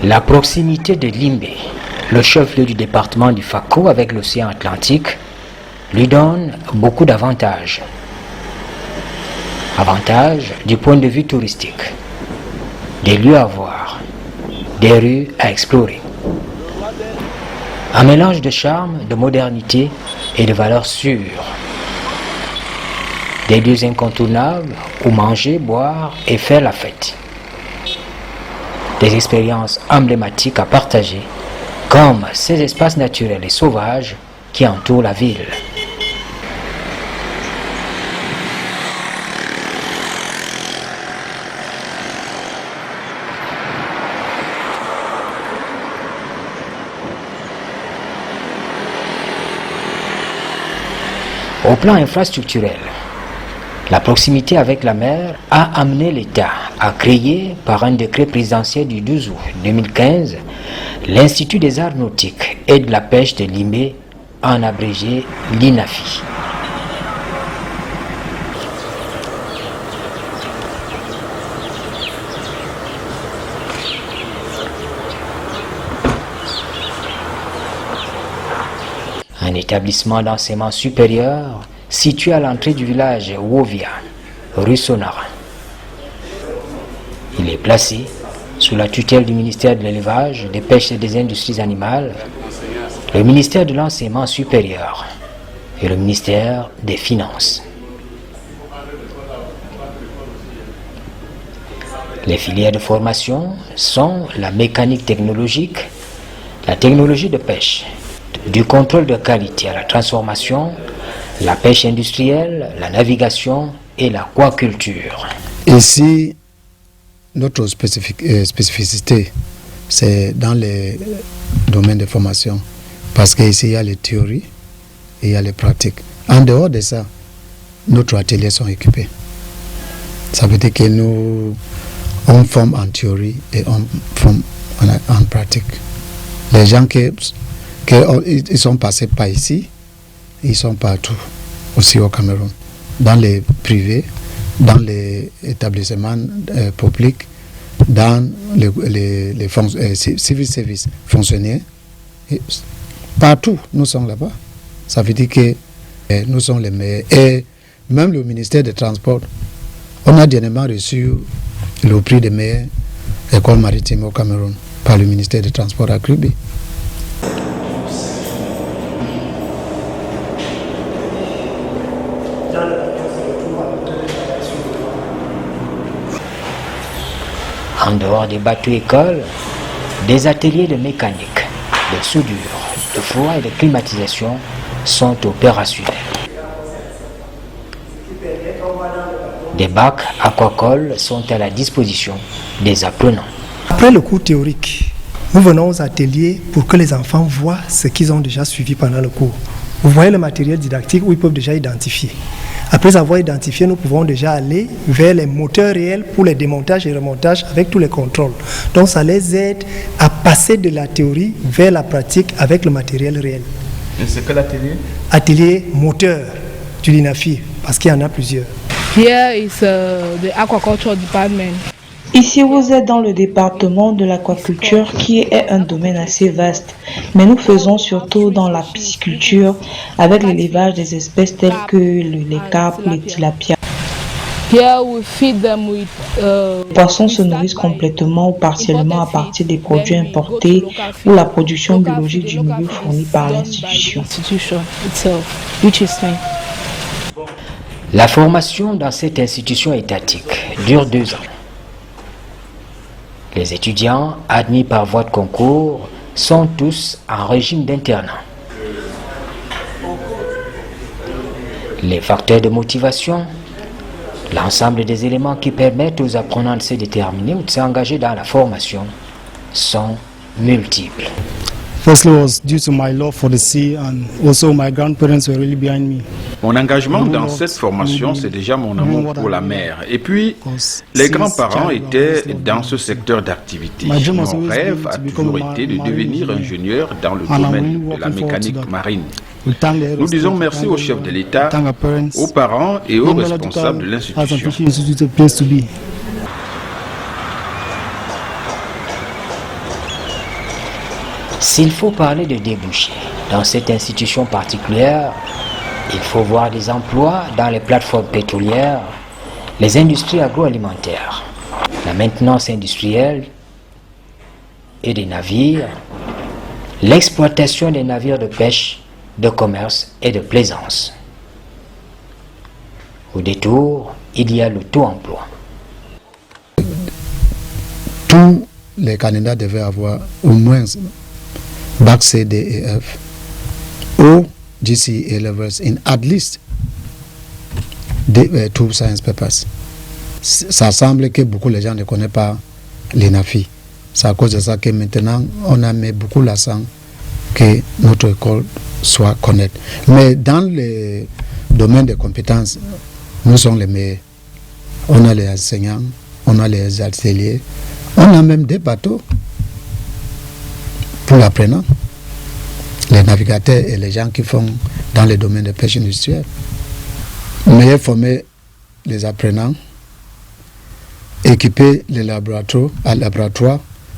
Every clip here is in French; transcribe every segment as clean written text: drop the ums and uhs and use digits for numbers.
La proximité de Limbe, le chef-lieu du département du Fako avec l'océan Atlantique, lui donne beaucoup d'avantages. Avantages du point de vue touristique, des lieux à voir, des rues à explorer. Un mélange de charme, de modernité et de valeurs sûres. Des lieux incontournables où manger, boire et faire la fête. Des expériences emblématiques à partager, comme ces espaces naturels et sauvages qui entourent la ville. Au plan infrastructurel, la proximité avec la mer a amené l'État à créer, par un décret présidentiel du 12 août 2015, l'Institut des arts nautiques et de la pêche de Limbe, en abrégé l'INAFI. Un établissement d'enseignement supérieur situé à l'entrée du village Wovia, rue Sonara. Il est placé sous la tutelle du ministère de l'Élevage, des Pêches et des Industries animales, le ministère de l'Enseignement supérieur et le ministère des Finances. Les filières de formation sont la mécanique technologique, la technologie de pêche, du contrôle de qualité à la transformation, la pêche industrielle, la navigation et l'aquaculture. Ici, notre spécificité, c'est dans les domaines de formation. Parce qu'ici, il y a les théories et il y a les pratiques. En dehors de ça, nos ateliers sont équipés. Ça veut dire que nous, on forme en théorie et on forme en pratique. Les gens ils sont passés par ici, ils sont partout, aussi au Cameroun, dans les privés, dans les établissements publics, dans les civil services fonctionnaires, partout nous sommes là-bas. Ça veut dire que nous sommes les meilleurs. Et même le ministère des Transports, on a dernièrement reçu le prix des meilleures écoles maritimes au Cameroun par le ministère des Transports à Kribi. En dehors des bateaux-écoles, des ateliers de mécanique, de soudure, de froid et de climatisation sont opérationnels. Des bacs aquacoles sont à la disposition des apprenants. Après le cours théorique, nous venons aux ateliers pour que les enfants voient ce qu'ils ont déjà suivi pendant le cours. Vous voyez le matériel didactique où ils peuvent déjà identifier. Après avoir identifié, nous pouvons déjà aller vers les moteurs réels pour les démontages et remontages avec tous les contrôles. Donc ça les aide à passer de la théorie vers la pratique avec le matériel réel. Et c'est quel atelier? Atelier moteur du l'INAFI, parce qu'il y en a plusieurs. Here is the aquaculture department. Ici, vous êtes dans le département de l'aquaculture qui est un domaine assez vaste, mais nous faisons surtout dans la pisciculture avec l'élevage des espèces telles que les carpes, les tilapias. Here we feed them with, les poissons se nourrissent complètement ou partiellement à partir des produits importés ou la production biologique du milieu fourni par l'institution. La formation dans cette institution étatique dure 2 ans. Les étudiants admis par voie de concours sont tous en régime d'internat. Les facteurs de motivation, l'ensemble des éléments qui permettent aux apprenants de se déterminer ou de s'engager dans la formation sont multiples. Firstly was due to my love for the sea and also my grandparents were really behind me. Mon engagement dans cette formation, c'est déjà mon amour pour la mer. Et puis, les grands-parents étaient dans ce secteur d'activité. Mon rêve a toujours été de devenir ingénieur dans le domaine de la mécanique marine. Nous disons merci au chef de l'État, aux parents et aux responsables de l'institution. S'il faut parler de débouchés dans cette institution particulière, il faut voir des emplois dans les plateformes pétrolières, les industries agroalimentaires, la maintenance industrielle et des navires, l'exploitation des navires de pêche, de commerce et de plaisance. Au détour, il y a le taux-emploi. Tous les candidats devaient avoir au moins Bac C, D et F ou GCE A-levels in at least two science papers. Ça semble que beaucoup de gens ne connaissent pas l'ENAFI. C'est à cause de ça que maintenant on a mis beaucoup l'accent que notre école soit connue. Mais dans le domaine des compétences, nous sommes les meilleurs. On a les enseignants, on a les ateliers, on a même des bateaux pour l'apprenant, les navigateurs et les gens qui font dans le domaine de pêche industrielle. Mieux former les apprenants, équiper les laboratoires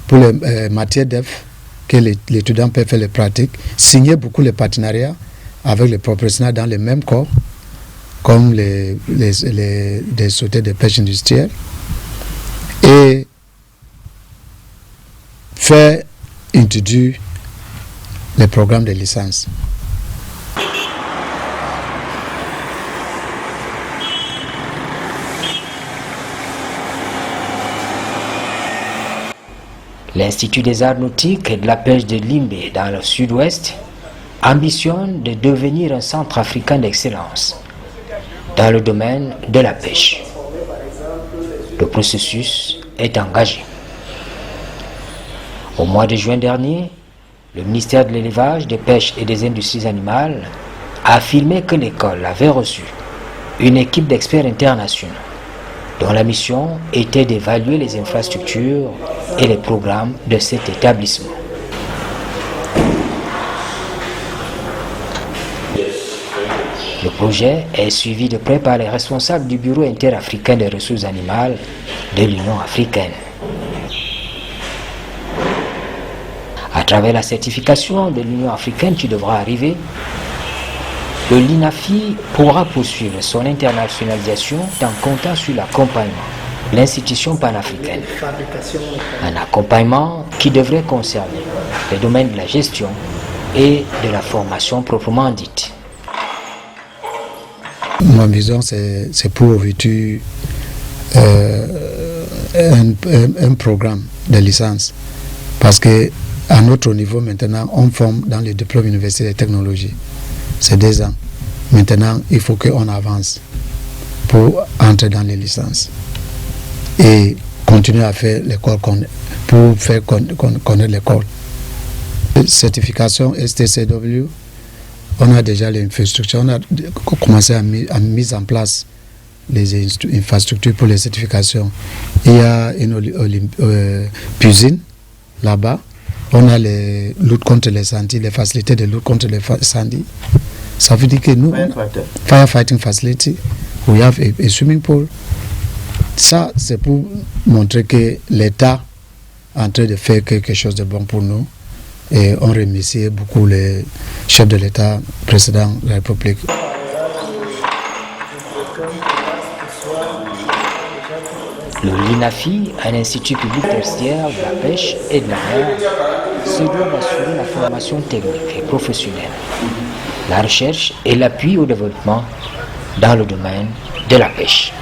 pour les matières d'EF que l'étudiant peut faire les pratiques, signer beaucoup les partenariats avec les professionnels dans les mêmes corps, comme les sociétés de pêche industrielle, et faire introduire les programmes de licence. L'Institut des arts nautiques et de la pêche de Limbé dans le sud-ouest ambitionne de devenir un centre africain d'excellence dans le domaine de la pêche. Le processus est engagé. Au mois de juin dernier, le ministère de l'Élevage, des Pêches et des Industries animales a affirmé que l'école avait reçu une équipe d'experts internationaux dont la mission était d'évaluer les infrastructures et les programmes de cet établissement. Le projet est suivi de près par les responsables du Bureau interafricain des ressources animales de l'Union africaine. À travers la certification de l'Union africaine qui devra arriver, le LINAFI pourra poursuivre son internationalisation en comptant sur l'accompagnement de l'institution panafricaine. Un accompagnement qui devrait concerner les domaines de la gestion et de la formation proprement dite. Ma vision, c'est pour revêtir un programme de licence. Parce que à notre niveau, maintenant, on forme dans les diplômes universitaires et technologies. C'est 2 ans. Maintenant, il faut qu'on avance pour entrer dans les licences et continuer à faire l'école pour faire connaître l'école. Certification STCW, on a déjà les infrastructures, on a commencé à mettre en place les infrastructures pour les certifications. Il y a une piscine là-bas. On a les luttes contre les incendies, les facilités de lutte contre les incendies. Ça veut dire que nous, firefighting facility, we have a swimming pool. Ça, c'est pour montrer que l'État est en train de faire quelque chose de bon pour nous. Et on remercie beaucoup les chefs de l'État précédent de la République. Le LINAFI, un institut public tertiaire de la pêche et de la mer, se doit d'assurer la formation technique et professionnelle, la recherche et l'appui au développement dans le domaine de la pêche.